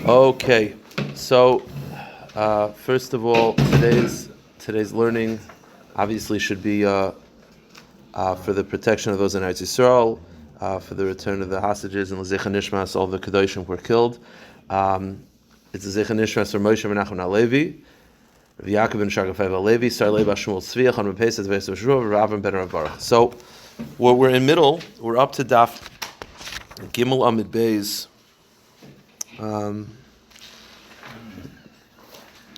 Okay, so first of all, today's learning obviously should be for the protection of those in Eretz Yisrael, for the return of the hostages and l'zecha nishmas, all the kedoshim were killed. It's a zecha nishmas for Moshe Menachem Halevi, Rav Yaakov ben Shargafev Halevi, Sar Leib Shmuel Tzvi, Chon Ben Pesach, Veis Shruv, Rav Ben Rav Baruch. So we're in middle. We're up to Daf Gimel Amid Beis.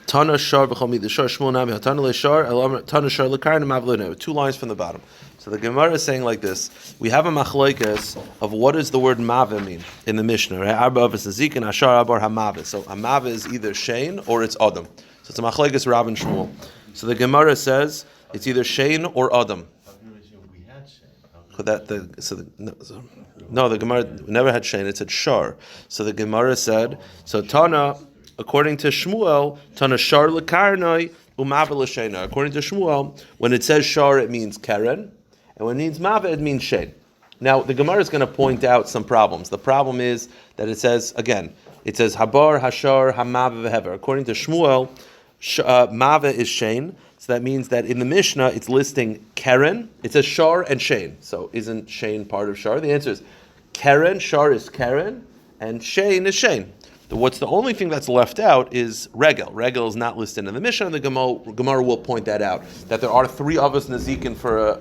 Tana Shar v'chol the Shar Shmuel Nami Tana LeShar Tana Shar LeKarn Mavlinu. 2 lines from the bottom. So the Gemara is saying like this: we have a machlokes of what does the word mave mean in the Mishnah. Right? Arba of Zik and Ashar Abar Hamave. So a mave is either Shein or it's Adam. So it's a machlokes Rav and Shmuel. So the Gemara says it's either Shein or Adam. No, the Gemara never had Shein. It said Shar. So the Gemara said, so Tana, according to Shmuel, Tana Shar lekarnai u'mave l'sheina. According to Shmuel, when it says Shar, it means Keren, and when it means Mave, it means Shein. Now, the Gemara is going to point out some problems. The problem is that it says, again, it says Habar, Hashar, Hamav, Vehever. According to Shmuel, Mave is Shein. So that means that in the Mishnah, it's listing Keren. It says Shar and Shein. So isn't Shein part of Shar? The answer is Keren, Shar is Keren, and Shein is Shein. What's the only thing that's left out is Regel. Regel is not listed in the Mishnah, and the Gemara will point that out, that there are 3 avos nezikin for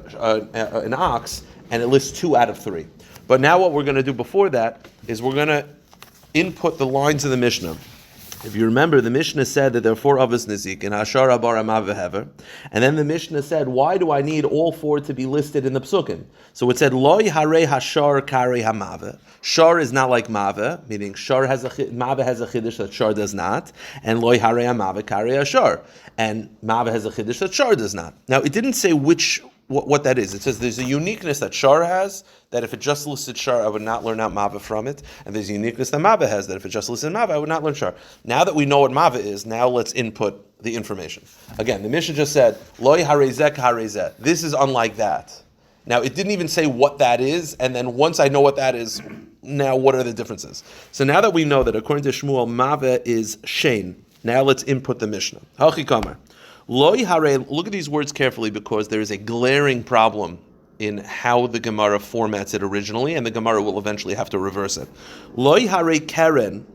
an ox, and it lists 2 out of 3. But now what we're going to do before that is we're going to input the lines of the Mishnah. If you remember, the Mishnah said that there are 4 avos nezikin, Hashar, Abar, Amav, Vehever. And then the Mishnah said, why do I need all 4 to be listed in the psukim? So it said, Loi hare hashar kare hamave. Shar is not like Mave, meaning Mave has a chiddush that Shar does not, and Loi hare hamave kare hashar. And Mave has a chiddush that Shar does not. Now, it didn't say what that is. It says there's a uniqueness that Shar has, that if it just listed Shar, I would not learn out Mave from it. And there's a uniqueness that Mave has, that if it just listed Mave, I would not learn Shar. Now that we know what Mave is, now let's input the information. Again, the Mishnah just said, Loi harezek harezeh. This is unlike that. Now, it didn't even say what that is, and then once I know what that is, now what are the differences? So now that we know that according to Shmuel, Mave is Shein, now let's input the Mishnah. Hachi Kamma. Loi hare, look at these words carefully because there is a glaring problem in how the Gemara formats it originally, and the Gemara will eventually have to reverse it. Loi hare Keren,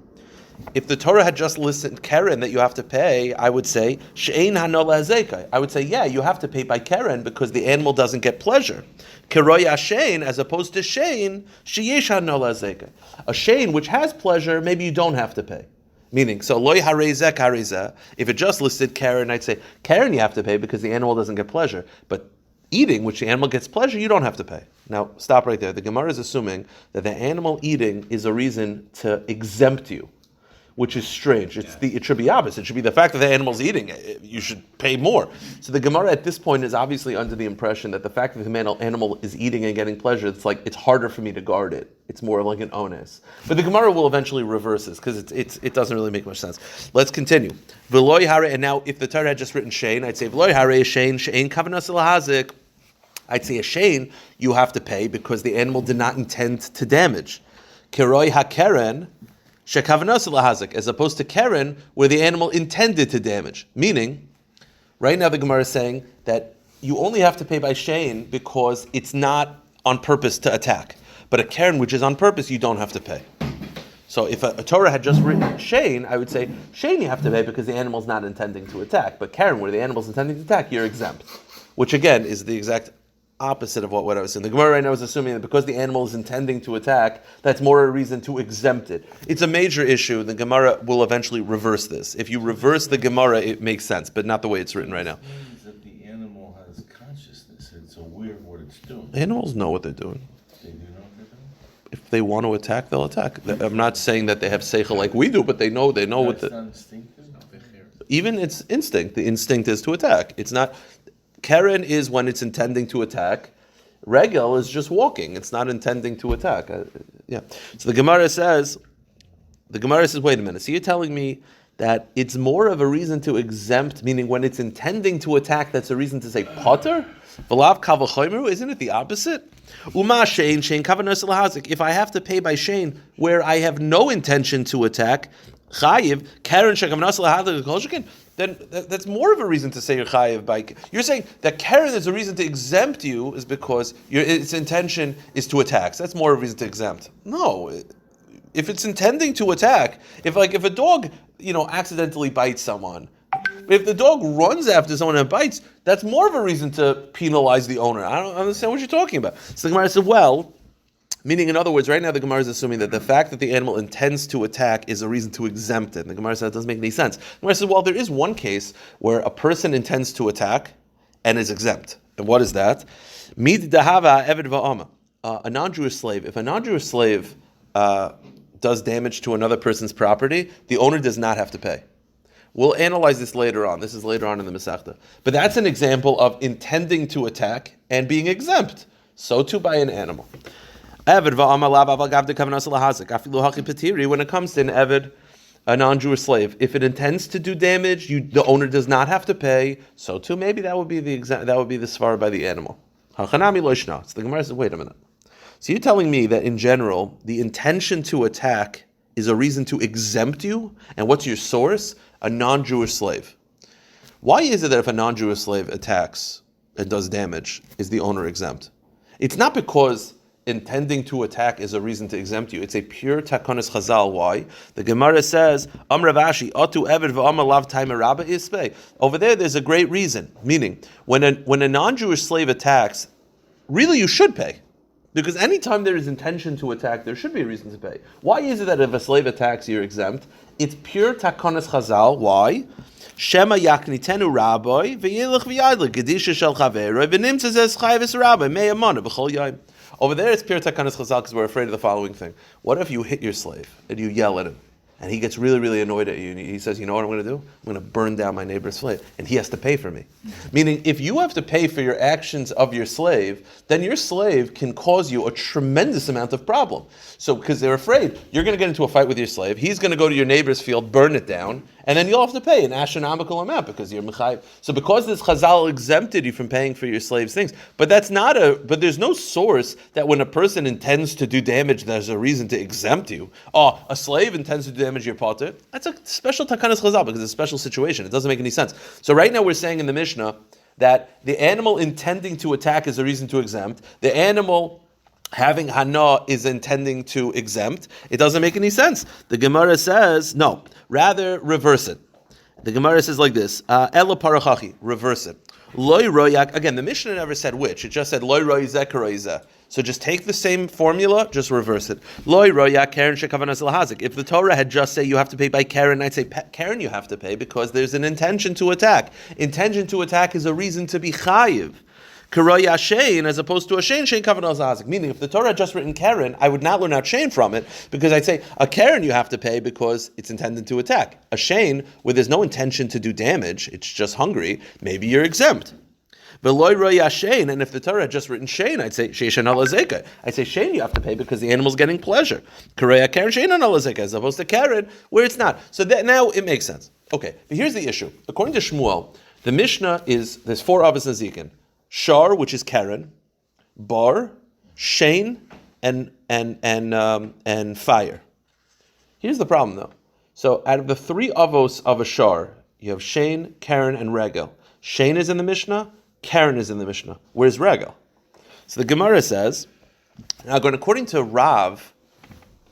if the Torah had just listed Keren that you have to pay, I would say, She'ein hanola hazekai. I would say, yeah, you have to pay by Keren because the animal doesn't get pleasure. Keroya Shein, as opposed to Shein, Sheyesh hanola hazekai. A Shein which has pleasure, maybe you don't have to pay. Meaning, so Loi harezek harezeh, if it just listed Keren, I'd say, Keren you have to pay because the animal doesn't get pleasure. But eating, which the animal gets pleasure, you don't have to pay. Now, stop right there. The Gemara is assuming that the animal eating is a reason to exempt you, which is strange. It should be opposite. It should be the fact that the animal's eating, you should pay more. So the Gemara at this point is obviously under the impression that the fact that the animal is eating and getting pleasure, it's harder for me to guard it. It's more like an onus. But the Gemara will eventually reverse this because it doesn't really make much sense. Let's continue. V'loi hare, and now if the Torah had just written Shein, I'd say V'loi hare Shein kavanas lahazik. I'd say a Shein you have to pay because the animal did not intend to damage. Kiroi hakeren as opposed to Keren, where the animal intended to damage. Meaning, right now the Gemara is saying that you only have to pay by Shein because it's not on purpose to attack. But a Keren which is on purpose, you don't have to pay. So if a Torah had just written Shein, I would say, Shein you have to pay because the animal's not intending to attack. But Keren, where the animal's intending to attack, you're exempt. Which again is the exact opposite of what I was saying. The Gemara right now is assuming that because the animal is intending to attack, that's more a reason to exempt it. It's a major issue. The Gemara will eventually reverse this. If you reverse the Gemara, it makes sense, but not the way it's written right now. It means that the animal has consciousness. It's aware of what it's doing. Animals know what they're doing. They do know what they're doing? If they want to attack, they'll attack. I'm not saying that they have seichel like we do, but they know what It's not instinctive? Even it's instinct. The instinct is to attack. It's not... Keren is when it's intending to attack. Regel is just walking. It's not intending to attack. So the Gemara says, wait a minute. So you're telling me that it's more of a reason to exempt, meaning when it's intending to attack, that's a reason to say potter? V'lav kal v'chomeru, isn't it the opposite? Uma shein kavanos lahazik. If I have to pay by shein where I have no intention to attack, chayiv Karen shekavnas lahadlik kol shekin, then that's more of a reason to say you're chayiv by. You're saying that Karen is a reason to exempt you is because its intention is to attack. So that's more of a reason to exempt. No, if it's intending to attack, if a dog accidentally bites someone, if the dog runs after someone and bites, that's more of a reason to penalize the owner. I don't understand what you're talking about. So the Gemara said, well. Meaning, in other words, right now the Gemara is assuming that the fact that the animal intends to attack is a reason to exempt it. And the Gemara said that doesn't make any sense. The Gemara said, well, there is one case where a person intends to attack and is exempt. And what is that? Mid dahava eved va'ama. A non-Jewish slave. If a non-Jewish slave does damage to another person's property, the owner does not have to pay. We'll analyze this later on. This is later on in the Masechta. But that's an example of intending to attack and being exempt. So too by an animal. When it comes to an Eved, a non-Jewish slave, if it intends to do damage, the owner does not have to pay. So too, maybe that would be the svara by the animal. So the Gemara says, wait a minute. So you're telling me that in general, the intention to attack is a reason to exempt you? And what's your source? A non-Jewish slave. Why is it that if a non-Jewish slave attacks and does damage, is the owner exempt? It's not because intending to attack is a reason to exempt you. It's a pure takonis chazal. Why? The Gemara says, Ravashi, Atu Eved v'Amar Lav Taima Rabba Ispei. Over there's a great reason. Meaning, when a non-Jewish slave attacks, really you should pay. Because anytime there is intention to attack, there should be a reason to pay. Why is it that if a slave attacks, you're exempt? It's pure takonis chazal. Why? Shema yaknitenu rabbi v'yilach v'yadlik gedisha shel chaveroi v'nimtzes es chayvis rabbi me'amana b'chol yom. Over there, it's pure takanas chazal because we're afraid of the following thing. What if you hit your slave and you yell at him, and he gets really, really annoyed at you, and he says, you know what I'm going to do? I'm going to burn down my neighbor's slave, and he has to pay for me. Meaning, if you have to pay for your actions of your slave, then your slave can cause you a tremendous amount of problem. So, because they're afraid, you're going to get into a fight with your slave, he's going to go to your neighbor's field, burn it down, and then you'll have to pay an astronomical amount because you're mechayiv. So because this chazal exempted you from paying for your slave's things, but there's no source that when a person intends to do damage, there's a reason to exempt you. Oh, a slave intends to do damage your potter. That's a special takanas chazal because it's a special situation. It doesn't make any sense. So right now we're saying in the Mishnah that the animal intending to attack is a reason to exempt. The animal having hana is intending to exempt. It doesn't make any sense. The Gemara says, no, rather reverse it. The Gemara says like this, Ela parachachi, reverse it. Loi royak, again, the Mishnah never said which, it just said loi roizeh karoizeh. So just take the same formula, just reverse it. Loi royak karen shekavanas lahazik. If the Torah had just say you have to pay by karen, I'd say karen you have to pay because there's an intention to attack. Intention to attack is a reason to be chayiv. Karoya shein as opposed to a shein kavanas lahazik. Meaning, if the Torah had just written karen, I would not learn out shein from it because I'd say a karen you have to pay because it's intended to attack. A shein where there's no intention to do damage, it's just hungry, maybe you're exempt. Veloy roya shein, and if the Torah had just written shein, I'd say sheishan alazeka. I'd say shein you have to pay because the animal's getting pleasure. Karoya karen shein alazeka as opposed to karen where it's not. So that now it makes sense. Okay, but here's the issue. According to Shmuel, the Mishnah there's 4 avos nazikin. Shar, which is Karen, Bar, Shein, and fire. Here's the problem, though. So, out of the 3 avos of a Shar, you have Shein, Karen, and Regel. Shein is in the Mishnah, Karen is in the Mishnah. Where's Regel? So the Gemara says, now according to Rav,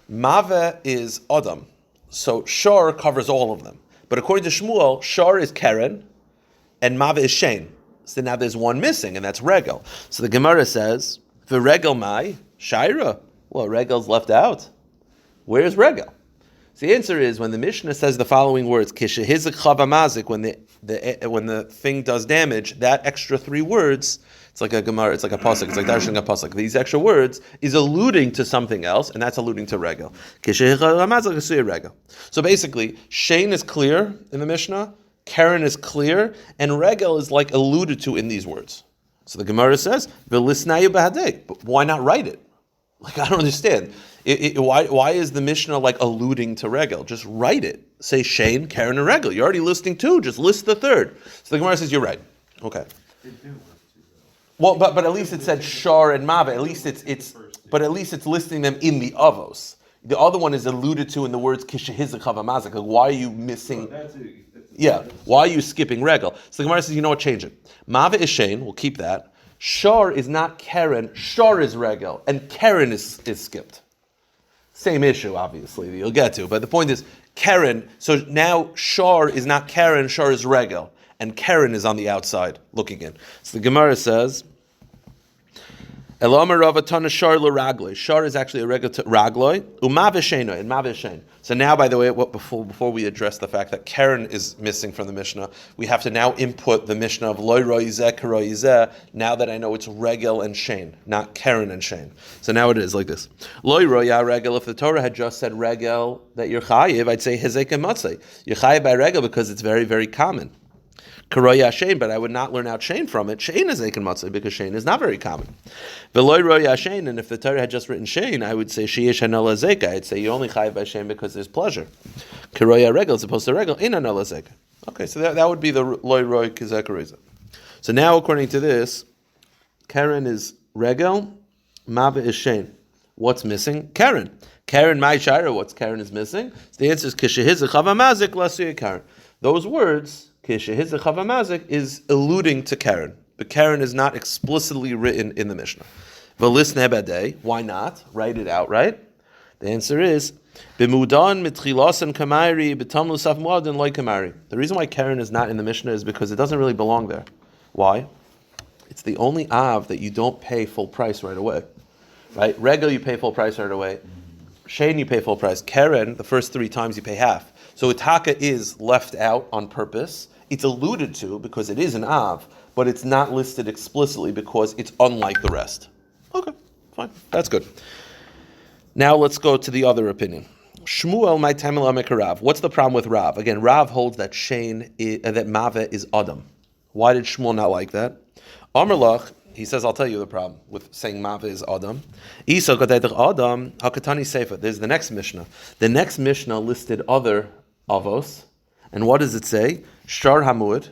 Mave is Adam. So Shar covers all of them. But according to Shmuel, Shar is Karen, and Mave is Shein. So now there's one missing, and that's Regel. So the Gemara says, "For Regel mai Shaira." Well, Regel's left out. Where's Regel? So the answer is when the Mishnah says the following words: "Kishehizik chavamazik," when the thing does damage, that extra 3 words, it's like a Gemara, it's like a pasuk, it's like darshan a pasuk. These extra words is alluding to something else, and that's alluding to Regel. Kishehizik chavamazik asuya Regel. So basically, Shein is clear in the Mishnah. Karen is clear, and Regel is like alluded to in these words. So the Gemara says, "V'lisnayu b'hadei." But why not write it? Like, I don't understand. Why is the Mishnah like alluding to Regel? Just write it. Say Shein, Karen, and Regel. You're already listing 2. Just list the 3rd. So the Gemara says you're right. Okay. Well, but at least it said Shar and Mava. At least it's listing them in the avos. The other one is alluded to in the words kishehizik havamazik. Like, why are you missing? Yeah, why are you skipping regel? So the Gemara says, you know what, change it. Mava is Shane, we'll keep that. Shar is not Karen, Shar is regel, and Karen is skipped. Same issue, obviously, that you'll get to. But the point is, Karen, so now Shar is not Karen, Shar is regel. And Karen is on the outside, looking in. So the Gemara says, Elama Rava Tana Shar L'Ragloi. Shar is actually a regel to Ragloi. Umavesheno, and Maveshen. So now, by the way, before we address the fact that Karen is missing from the Mishnah, we have to now input the Mishnah of Loi Roizeh Karoizeh, now that I know it's Regel and Shane, not Karen and Shane. So now it is like this. Loi Roya Regel, if the Torah had just said Regel, that you're Chayiv, I'd say Hezek and Matzeh. You're Chayiv by Regel because it's very, very common. Karoya Shane, but I would not learn out Shane from it. Shane is Eiken Matzah because Shane is not very common. Veloy Roya Shane, and if the Torah had just written Shane, I would say Sheish Hanala Zeka. I'd say you only chayiv by Shane because there's pleasure. Karoya Regel, as opposed to Regel, in Hanala Zeka. Okay, so that would be the Loy Roy Kizekariza. So now, according to this, Karen is Regel, Mava is Shane. What's missing? Karen. Karen Mai Shira, what's Karen is missing? So the answer is Kishehiz Chavamazik Lasuya Karen. Those words, Kishehiz Chavamazik, is alluding to Karen. But Karen is not explicitly written in the Mishnah. V'lis nebadei, why not? Write it out, right? The answer is, B'mudan mitchilasan kamari, b'tam lusaf muadin loy kamari. The reason why Karen is not in the Mishnah is because it doesn't really belong there. Why? It's the only av that you don't pay full price right away. Right? Regel, you pay full price right away. Shane, you pay full price. Karen, the first 3 times you pay half. So Itaka is left out on purpose. It's alluded to because it is an av, but it's not listed explicitly because it's unlike the rest. Okay, fine. That's good. Now let's go to the other opinion. Shmuel my tamil Rav. What's the problem with Rav? Again, Rav holds that that Mave is Adam. Why did Shmuel not like that? Amarlach, he says, I'll tell you the problem with saying Mave is Adam. Isa Adam Hakatani Sefer. There's the next Mishnah. The next Mishnah listed other avos, and what does it say? Shar Hamud,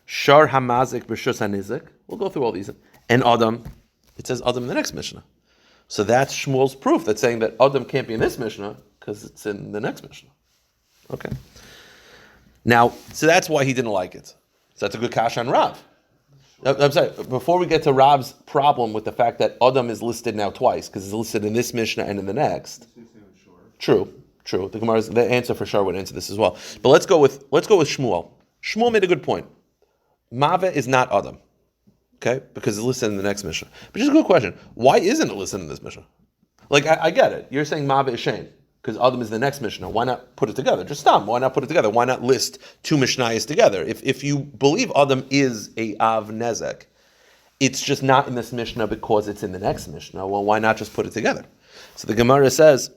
Shar Hamazik B'Shus Hanizik. We'll go through all these. And Adam, it says Adam in the next Mishnah. So that's Shmuel's proof that's saying that Adam can't be in this Mishnah because it's in the next Mishnah. Okay. Now, so that's why he didn't like it. So that's a good kash on Rav. I'm sorry, before we get to Rav's problem with the fact that Adam is listed now twice, because it's listed in this Mishnah and in the next. True. The answer for sure would answer this as well. But let's go with Shmuel. Shmuel made a good point. Mave is not Adam. Okay? Because it's listed in the next Mishnah. But just a good question. Why isn't it listed in this Mishnah? Like, I get it. You're saying Mave is Shane, because Adam is the next Mishnah. Why not put it together? Just stop. Why not put it together? Why not list 2 Mishnayos together? If you believe Adam is a Av Nezek, it's just not in this Mishnah because it's in the next Mishnah. Well, why not just put it together? So the Gemara says,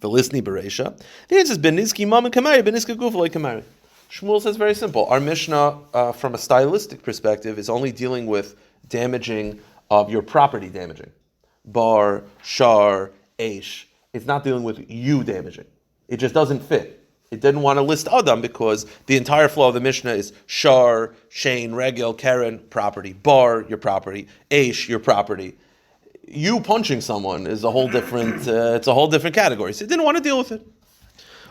Velisni Bereisha. The answer is Benizki Mam and Kamari, Benizki Gufaloi Kamari. Shmuel says very simple. Our Mishnah, from a stylistic perspective, is only dealing with damaging of your property damaging. Bar, shar, aish. It's not dealing with you damaging. It just doesn't fit. It didn't want to list Adam because the entire flow of the Mishnah is shar, shane, regel, karen, property. Bar, your property. Aish, your property. You punching someone is a whole different. It's a whole different category. So it didn't want to deal with it.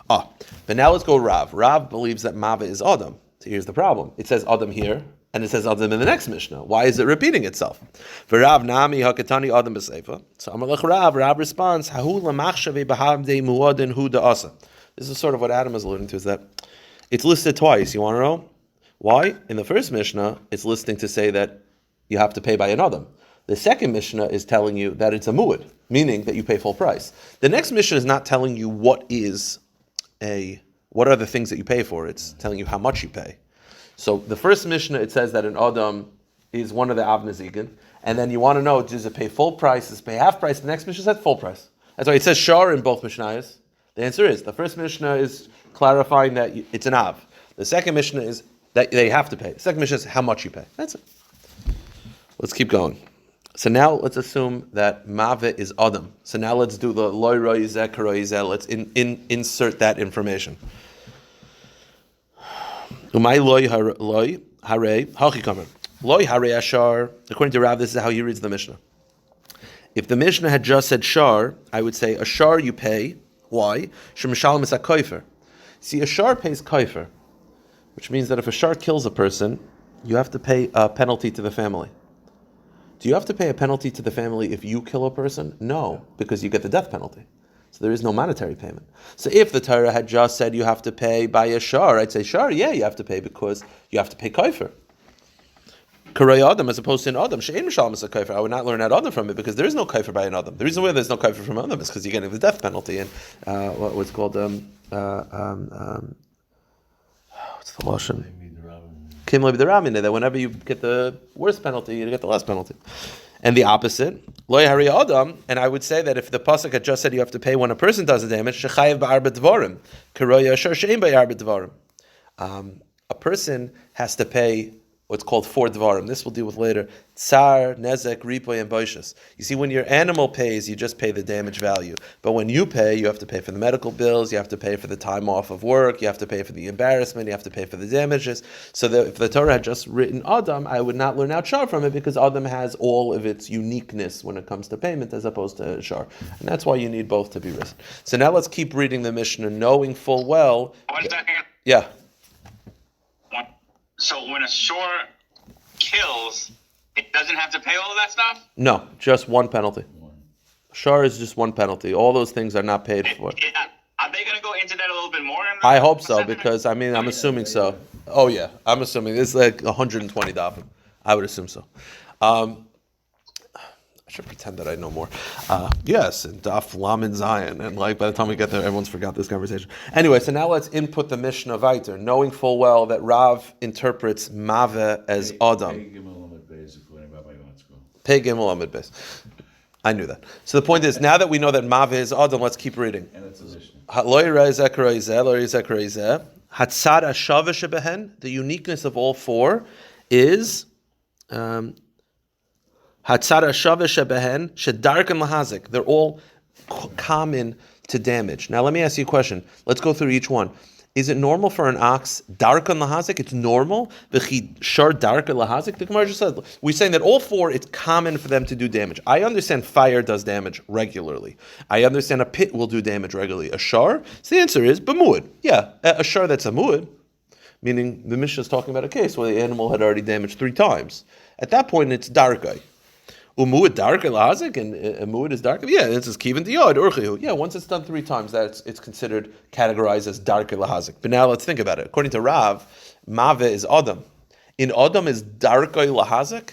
But now let's go Rav. Rav believes that Mava is Adam. So here's the problem. It says Adam here, and it says Adam in the next Mishnah. Why is it repeating itself? For Rav Nami Hakatani Adam B'Seifa. So Amalach Rav responds, Hahu lamachshave b'havdei muadin hu da'asa. This is sort of what Adam is alluding to, is that it's listed twice. You want to know why? In the first Mishnah, it's listing to say that you have to pay by an Adam. The second Mishnah is telling you that it's a muad, meaning that you pay full price. The next Mishnah is not telling you what are the things that you pay for. It's telling you how much you pay. So the first Mishnah, it says that an Adam is one of the Av Nezikin, and then you want to know, does it pay full price, does it pay half price? The next Mishnah says full price. That's why it says Shar in both Mishnayos. The answer is, the first Mishnah is clarifying that it's an Av. The second Mishnah is that they have to pay. The second Mishnah is how much you pay. That's it. Let's keep going. So now let's assume that Mave is Adam. So now let's do the Loi Roizeh Karoizeh. Let's insert that information. Umay Loi Hare Hachi Kamer. Loi Hare Ashar. According to Rav, this is how he reads the Mishnah. If the Mishnah had just said shar, I would say a shar you pay. Why? Shemishalim is a koifer. See, a shar pays koifer, which means that if a shar kills a person, you have to pay a penalty to the family. Do you have to pay a penalty to the family if you kill a person? No, because you get the death penalty. So there is no monetary payment. So if the Torah had just said you have to pay by a shar, I'd say shar, yeah, you have to pay because you have to pay koifer. Karei Adam as opposed to an Adam. She'ein Mishalem is a kaifer. I would not learn that Adam from it because there is no kaifer by an Adam. The reason why there's no kaifer from an Adam is because you're getting the death penalty and what's called what's the lashon? Kim lebi deramin. That whenever you get the worst penalty, you get the less penalty. And the opposite, Lo Hari Adam. And I would say that if the pasuk had just said you have to pay when a person does the damage, shechayev ba'arba dvarim. Karei Asher she'ein ba'arba dvarim. A person has to pay what's called 4 dvarim. This we'll deal with later. Tsar, nezek, ripoy, and boishas. You see, when your animal pays, you just pay the damage value. But when you pay, you have to pay for the medical bills, you have to pay for the time off of work, you have to pay for the embarrassment, you have to pay for the damages. So that if the Torah had just written Adam, I would not learn out Shar from it because Adam has all of its uniqueness when it comes to payment as opposed to Shar. And that's why you need both to be written. So now let's keep reading the Mishnah, knowing full well. 1 second. Yeah. So when a shore kills, it doesn't have to pay all of that stuff? No, just one penalty. Shar is just one penalty. All those things are not paid for. Are they going to go into that a little bit more? I hope so, because, I'm assuming so. Oh, yeah, I'm assuming. It's like 120 dafim. I would assume so. I should pretend that I know more. Yes, and Daf Lamin Zion. And by the time we get there, everyone's forgot this conversation. Anyway, so now let's input the Mishnah weiter, knowing full well that Rav interprets Maveh as Adam. Pei Gimel Amid Beis. I knew that. So the point is, now that we know that Maveh is Adam, let's keep reading. And it's a Mishnah. Hatzad Ashava Shebehen, the uniqueness of all 4 is Hatzad Ashava Shebehen Shedarkan Lahazik. They're all common to damage. Now let me ask you a question. Let's go through each one. Is it normal for an ox darkan lahazik? It's normal. V'chi shar darkan lahazik. The Gemara just said we're saying that all 4 it's common for them to do damage. I understand fire does damage regularly. I understand a pit will do damage regularly. A shar. So the answer is b'muad. Yeah, a shar that's a muad, meaning the Mishnah is talking about a case where the animal had already damaged 3 times. At that point, it's darkai. Umuad dark lahazik and umuad is dark. Yeah, this is kivan diyad urchihu. Yeah, once it's done 3 times, it's considered categorized as dark lahazik. But now let's think about it. According to Rav, Maveh is Adam. In Adam is dark lahazik.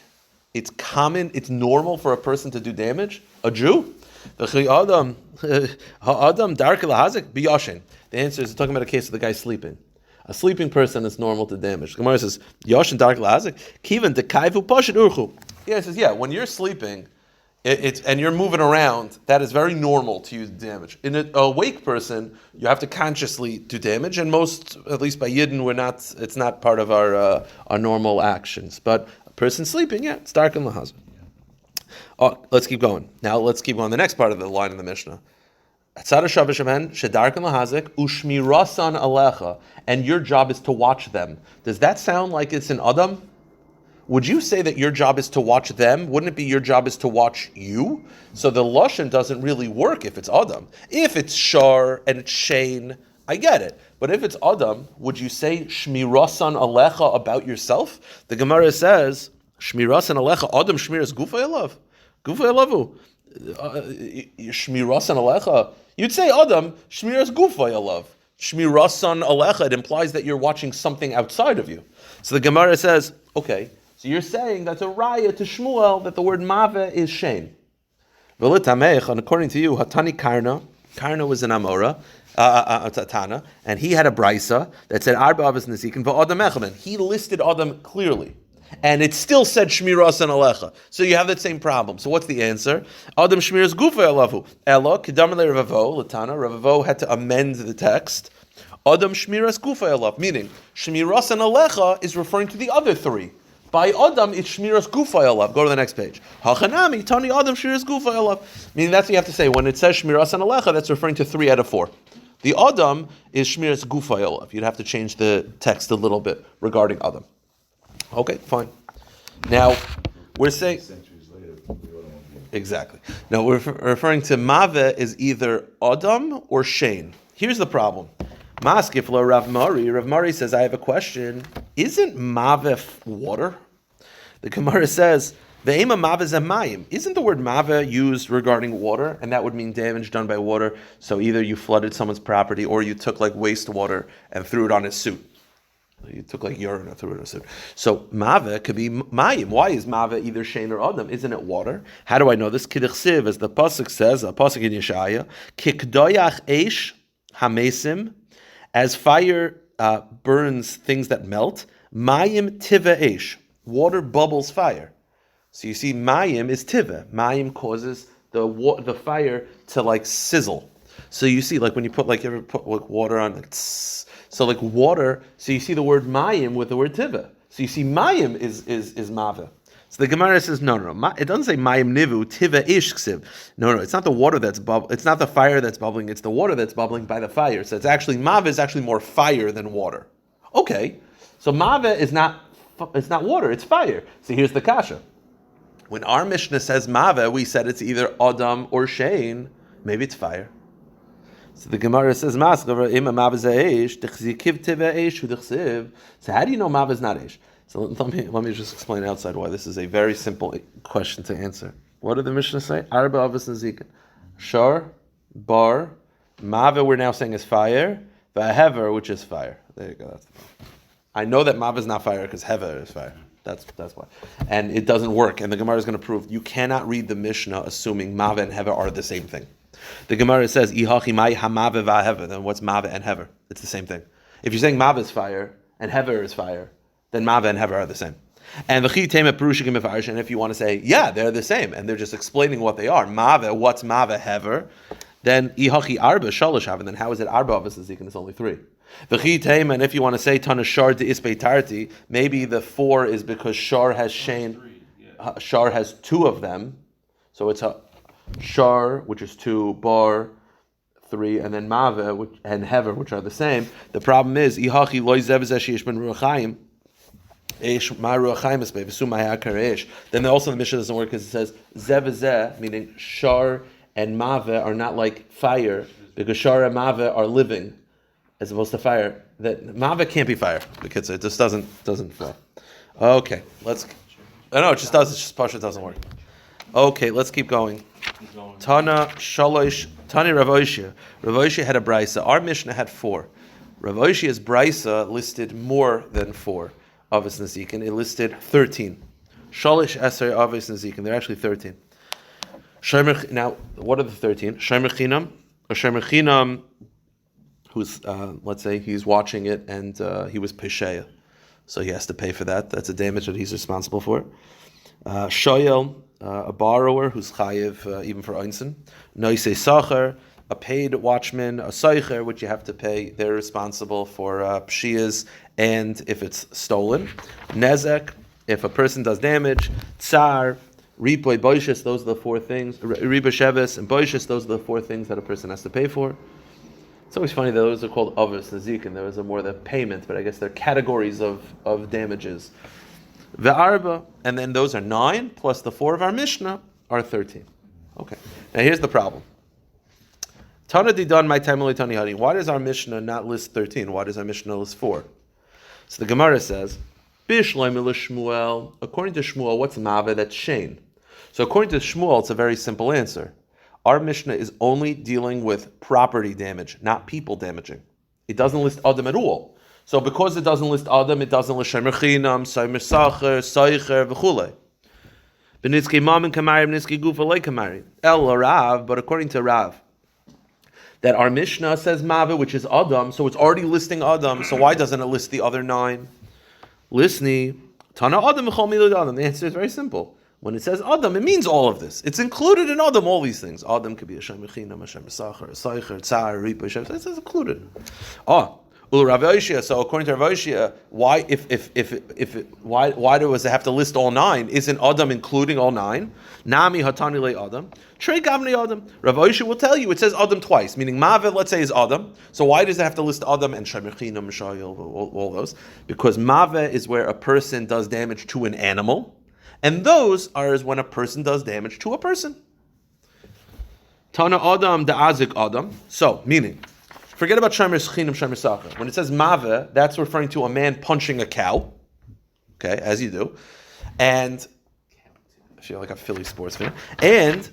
It's common. It's normal for a person to do damage. A Jew, Adam dark lahazik biyashin. The answer is talking about a case of the guy sleeping. A sleeping person is normal to damage. The Gemara says yashin dark lahazik kivan dekaivu pashin urchu. Yeah, it says, yeah, when you're sleeping and you're moving around, that is very normal to use damage. In an awake person, you have to consciously do damage, and most, at least by Yidden, it's not part of our normal actions. But a person sleeping, yeah, it's dark in the husband. Oh, let's keep going. Now let's keep going. The next part of the line in the Mishnah. And your job is to watch them. Does that sound like it's an Adam? Would you say that your job is to watch them? Wouldn't it be your job is to watch you? So the lashon doesn't really work if it's Adam. If it's Shar and it's Shane, I get it. But if it's Adam, would you say Shmirasan Alecha about yourself? The Gemara says, Shmirasan Alecha, Adam Shmiras Gufay Alav. Gufay Alavu. Shmirasan Alecha. You'd say Adam Shmiras Gufay Alav. Shmirasan Alecha, it implies that you're watching something outside of you. So the Gemara says, okay, so you're saying that's a raya to Shmuel that the word Maveh is Shane. And according to you, Hatani Karna was an Amora, Tana, and he had a brisa that said Arba Avos Nezikin v'Adam Echamen. He listed Adam clearly, and it still said Shmiras and Alecha. So you have that same problem. So what's the answer? Adam Shmiras Gufa Elavu. Elo Kedam Le Ravavo Latana. Ravavo had to amend the text. Adam Shmiras Gufa Elav, meaning Shmiras and Alecha is referring to the other 3. By Adam, it's Shmiras Gufay Alav. Go to the next page. Hachanami, Tani Adam Shmiras Gufay Alav. Meaning that's what you have to say. When it says Shmiras and Alecha, that's referring to 3 out of 4. The Adam is Shmiras Gufay Alav. You'd have to change the text a little bit regarding Adam. Okay, fine. Now, we're saying... Exactly. No, we're referring to mave is either Adam or Shane. Here's the problem. Maskiflo Rav Mari. Rav Mari says, I have a question. Isn't mave water? The Gemara says, Ve'ema mave zemayim. Isn't the word mave used regarding water? And that would mean damage done by water. So either you flooded someone's property or you took like wastewater and threw it on his suit. You took like urine and threw it in a suit. So mave could be mayim. Why is mave either Shane or Adam? Isn't it water? How do I know this? Kidichsiv, as the pasuk says, a pasuk in Yeshaya, kikdoyach eish hamesim, as fire burns things that melt. Mayim tiva eish, water bubbles fire. So you see, mayim is tiva. Mayim causes the fire to like sizzle. So you see, like when you put like you ever put like water on it. So like water, so you see the word mayim with the word tiva. So you see mayim is mave. So the Gemara says, no, it doesn't say mayim nivu, tiva ish ksiv. No, it's not the water that's bubbling, it's not the fire that's bubbling, it's the water that's bubbling by the fire. So it's actually, mave is actually more fire than water. Okay, so mave is not water, it's fire. So here's the kasha. When our Mishnah says mave, we said it's either Adam or Shane, maybe it's fire. So the Gemara says, so how do you know Mav is not Eish? So let me just explain outside why this is a very simple question to answer. What did the Mishnah say? Arba avos nazikin. Shar, bar, Mav we're now saying is fire, Hever, which is fire. There you go, that's the problem. I know that Mav is not fire because Hever is fire. That's why. And it doesn't work. And the Gemara is going to prove you cannot read the Mishnah assuming Mav and Hever are the same thing. The Gemara says, "Ihachi mai hamave va'hever." Then what's mave and hever? It's the same thing. If you're saying mave is fire and hever is fire, then mave and hever are the same. And the tema perushikim mefarsh. And if you want to say, yeah, they're the same, and they're just explaining what they are, mave, what's mave, hever? Then ihachi arba shalosh haver. Then how is it arba? Obviously, it's only 3. The tema, and if you want to say tana shar de ispei tarti, maybe the 4 is because shar has shane. Shar has 2 of them, so it's a Shar, which is 2, bar, 3, and then Mave and Hever, which are the same. The problem is, Ihachi loy zevzesh ben ruachayim, Eish ma ruachayim esbei v'su ma'hakar eish. Then also the Mishnah doesn't work because it says zevzeh, meaning Shar and Mave are not like fire because Shar and Mave are living as opposed to fire. That Mave can't be fire because it just doesn't flow. Okay, let's. No, it just does. It's just Pasha doesn't work. Okay, let's keep going. Tana Shalosh, Tani Rav Oshia. Rav Oshia had a brisa. Our Mishnah had 4. Rav Oshia's brisa listed more than 4 avos nazikin. It listed 13. Shalosh Eser avos nazikin. They're actually 13. Now, what are the 13? Shomer Chinam, or Shomer Chinam, who's let's say he's watching it and he was pesheya, so he has to pay for that. That's a damage that he's responsible for. Shoyel, a borrower who's chayiv even for einsin. Noisei sacher, a paid watchman, a seicher, which you have to pay. They're responsible for pshiyas and if it's stolen. Nezek, if a person does damage. Tsar, ripoy, boishes, those are the 4 things. Riba sheves and boishes, those are the 4 things that a person has to pay for. It's always funny that those are called avos nazikin. There was a more the payment, but I guess they're categories of damages. The arba, and then those are 9 plus the 4 of our Mishnah are 13. Okay. Now here's the problem. Tana didan my time tani hani. Why does our Mishnah not list 13? Why does our Mishnah list 4? So the Gemara says, Bishloim Shmuel. According to Shmuel, what's mave? That's Shane. So according to Shmuel, it's a very simple answer. Our Mishnah is only dealing with property damage, not people damaging. It doesn't list Adam at all. So because it doesn't list Adam, it doesn't list Shomer Chinam, Somer Sacher, Seicher, v'chulei. B'nitzkei Mamin Kamari, B'nitzkei Gufa Lei Kamari. El Rav, but according to Rav, that our Mishnah says Mave, which is Adam, so it's already listing Adam, so why doesn't it list the other 9? Listni, Tana Adam V'chol Milud Adam. The answer is very simple. When it says Adam, it means all of this. It's included in Adam, all these things. Adam could be a Shomer Chinam, a Shomer Sacher, a Seicher, Tsar, Ripa, Shem. It's included. Rav Oshia. So according to Rav Oshia, why does it have to list all 9? Isn't Adam including all 9? Nami hatani le Adam. Trey gavni Adam. Rav Oshia will tell you it says Adam twice, meaning Mavet, let's say, is Adam. So why does it have to list Adam and Shomer Chinam, Shayil, all those? Because Mavet is where a person does damage to an animal, And those are as when a person does damage to a person. Tana Adam da'azik Adam. So, meaning, forget about Shomer Chinim, Shomer Sacher. When it says Mave, that's referring to a man punching a cow. Okay, as you do. And I feel like a Philly sports fan. And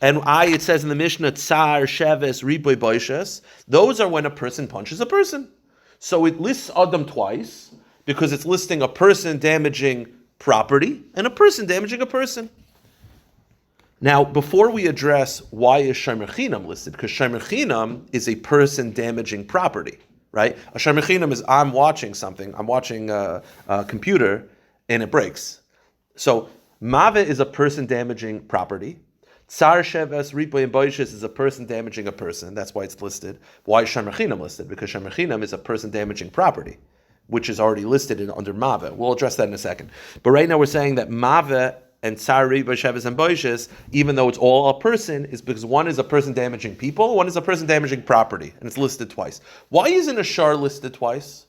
it says in the Mishnah, Tsar, Sheves, Riboy, Boishes. Those are when a person punches a person. So it lists Adam twice because it's listing a person damaging property and a person damaging a person. Now, before we address why is Shomer Chinam listed, because Shomer Chinam is a person damaging property, right? A Shomer Chinam is I'm watching something, I'm watching a computer, and it breaks. So, Mave is a person damaging property. Tsar Sheves, Ripoy, and Boishes is a person damaging a person. That's why it's listed. Why is Shomer Chinam listed? Because Shomer Chinam is a person damaging property, which is already listed under Mave. We'll address that in a second. But right now we're saying that Mave and Tsar, Ripoy, Sheves, and Boishes, even though it's all a person, is because one is a person damaging people, one is a person damaging property, and it's listed twice. Why isn't a shar listed twice?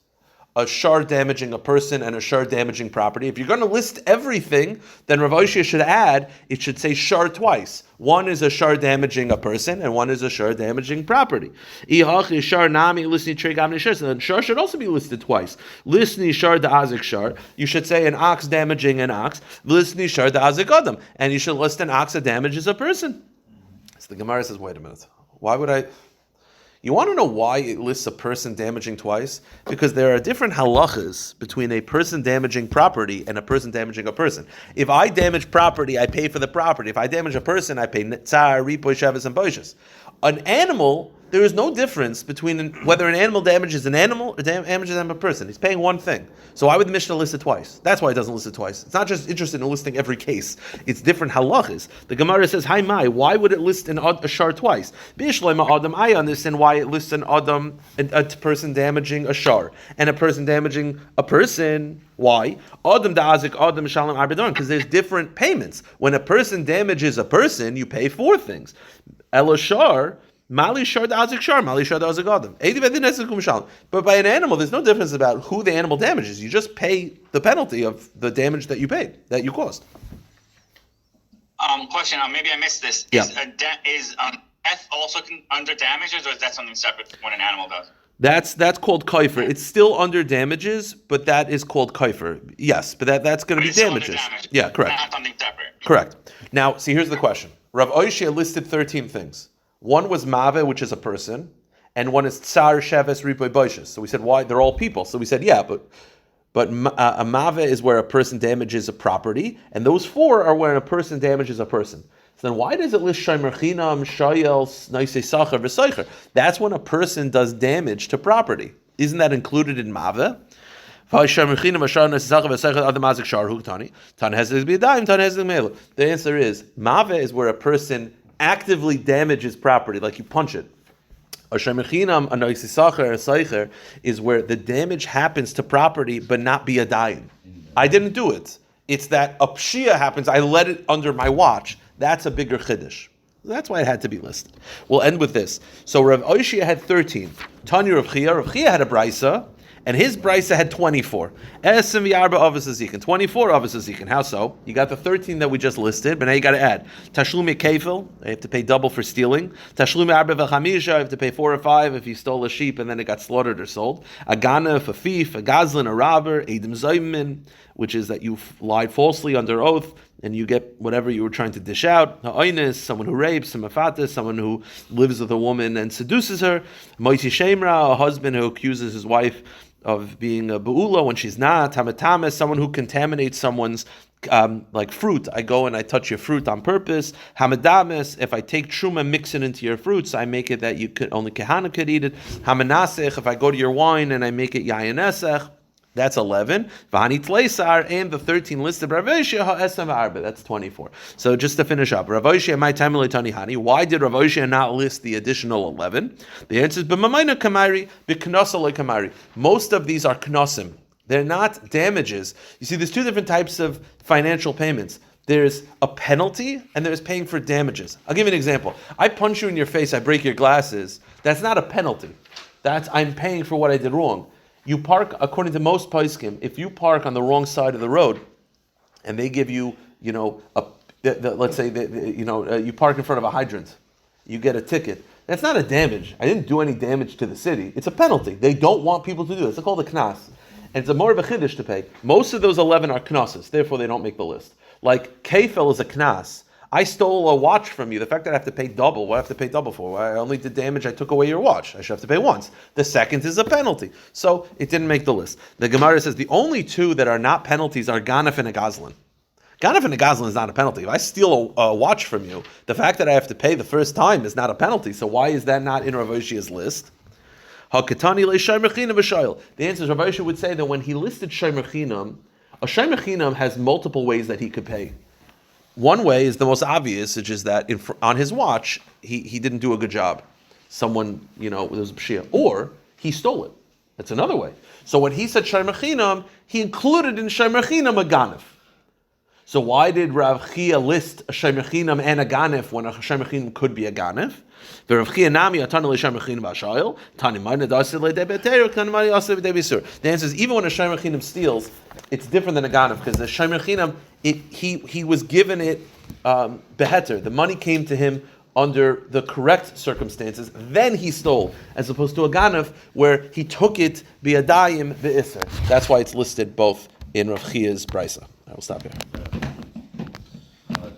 A shar damaging a person and a shar damaging property. If you're going to list everything, then Rav Oshia should add, it should say shar twice. One is a shar damaging a person and one is a shar damaging property. Shar nami lisni shar. And shar should also be listed twice. Lisni shar da'azik shar. You should say an ox damaging an ox. Lisni shar da'azik adam. And you should list an ox that damages a person. So the Gemara says, wait a minute. Why would I... You want to know why it lists a person damaging twice? Because there are different halachas between a person damaging property and a person damaging a person. If I damage property, I pay for the property. If I damage a person, I pay tsar, ripoy, shavis, and boishes. An animal, there is no difference between whether an animal damages an animal or damages a person. He's paying one thing. So why would the Mishnah list it twice? That's why it doesn't list it twice. It's not just interested in listing every case. It's different halachas. The Gemara says, "Hi mai, why would it list a shar twice?" Bishleima adam. I understand why it lists an adam, a person damaging a shar, and a person damaging a person. Why? Adam da'azik adam shalom arbedon. Because there's different payments. When a person damages a person, you pay 4 things. Elashar. Mali shar da'azik shar, mali shar da'azik adam. But by an animal, there's no difference about who the animal damages. You just pay the penalty of the damage that you paid, that you caused. Question, maybe I missed this. Yeah. Is death also under damages, or is that something separate from what an animal does? That's called kaifer. It's still under damages, but that is called kaifer. Yes, but that's going to be damages. Yeah, correct. Not something separate. Correct. Now, see, here's the question. Rav Oishia listed 13 things. One was Mave, which is a person, and one is Tsar, Sheves, Ripoy, Boishes. So we said, why? They're all people. So we said, yeah, but a Mave is where a person damages a property, and those 4 are when a person damages a person. So then why does it list Shomer Chinam, Shayel, Naisei Sacher, V'Seicher? That's when a person does damage to property. Isn't that included in Mave? The answer is, Mave is where a person actively damages property, like you punch it. A Shomer Chinam, a Naisei Sacher, a Seicher is where the damage happens to property, but not be a dayan. I didn't do it. It's that a pshia happens, I let it under my watch. That's a bigger chiddush. That's why it had to be listed. We'll end with this. So Rav Oishia had 13. Tanya Rav Chia. Rav Chia had a brisa, and his brisa had 24. Esim v'arba avos azikin. 24 avos azikin. How so? You got the 13 that we just listed, but now you got to add. Tashlumi kefil, you have to pay double for stealing. Tashlumi arba v'chamisha, you have to pay 4 or 5 if you stole a sheep and then it got slaughtered or sold. A ganef, a thief, a gazlan, a robber, edim zaymin, which is that you lied falsely under oath, and you get whatever you were trying to dish out. Ha'oines, someone who rapes, a mafatis, someone who lives with a woman and seduces her. Moisi shemra, a husband who accuses his wife of being a be'ula when she's not. Hamatamis, someone who contaminates someone's like fruit. I go and I touch your fruit on purpose. Hamadamis, if I take truma, mix it into your fruits, I make it that you could only kahana could eat it. Hamanasech, if I go to your wine and I make it yayanesech. That's 11. V'hani tleisar, and the 13 listed Rav Oishia ha'esam v'arba. That's 24. So just to finish up, Rav Oishia my time tani hani. Why did Rav Oishia not list the additional 11? The answer is b'mamayna kamari b'knosa kamari. Most of these are knosim. They're not damages. You see, there's 2 different types of financial payments. There's a penalty and there's paying for damages. I'll give you an example. I punch you in your face, I break your glasses. That's not a penalty. That's I'm paying for what I did wrong. You park, according to most poskim, if you park on the wrong side of the road, and they give you, let's say, you park in front of a hydrant, you get a ticket. That's not a damage. I didn't do any damage to the city. It's a penalty. They don't want people to do this. It's called a knas. And it's a more of a chiddush to pay. Most of those 11 are knosses, therefore they don't make the list. Like kefil is a knas. I stole a watch from you. The fact that I have to pay double, what do I have to pay double for? I only did damage, I took away your watch. I should have to pay once. The second is a penalty. So it didn't make the list. The Gemara says the only two that are not penalties are ganef and a gazlan. Ganef and a gazlan is not a penalty. If I steal a watch from you, the fact that I have to pay the first time is not a penalty. So why is that not in Rav Oshia's list? The answer is Rav Oshia would say that when he listed shomer chinam, a shomer chinam has multiple ways that he could pay. One way is the most obvious, which is that on his watch, he didn't do a good job. Someone, there was a pshia. Or he stole it. That's another way. So when he said shomer chinam, he included in shomer chinam a ganef. So why did Rav Chia list a shomer chinam and a ganef when a shomer chinam could be a ganef? The answer is even when a shomer chinam steals, it's different than a ganef because the shomer chinam he was given it beheter. The money came to him under the correct circumstances. Then he stole, as opposed to a ganef where he took it bi'adayim be'isser. That's why it's listed both in Rav Chia's brisa. I will stop here.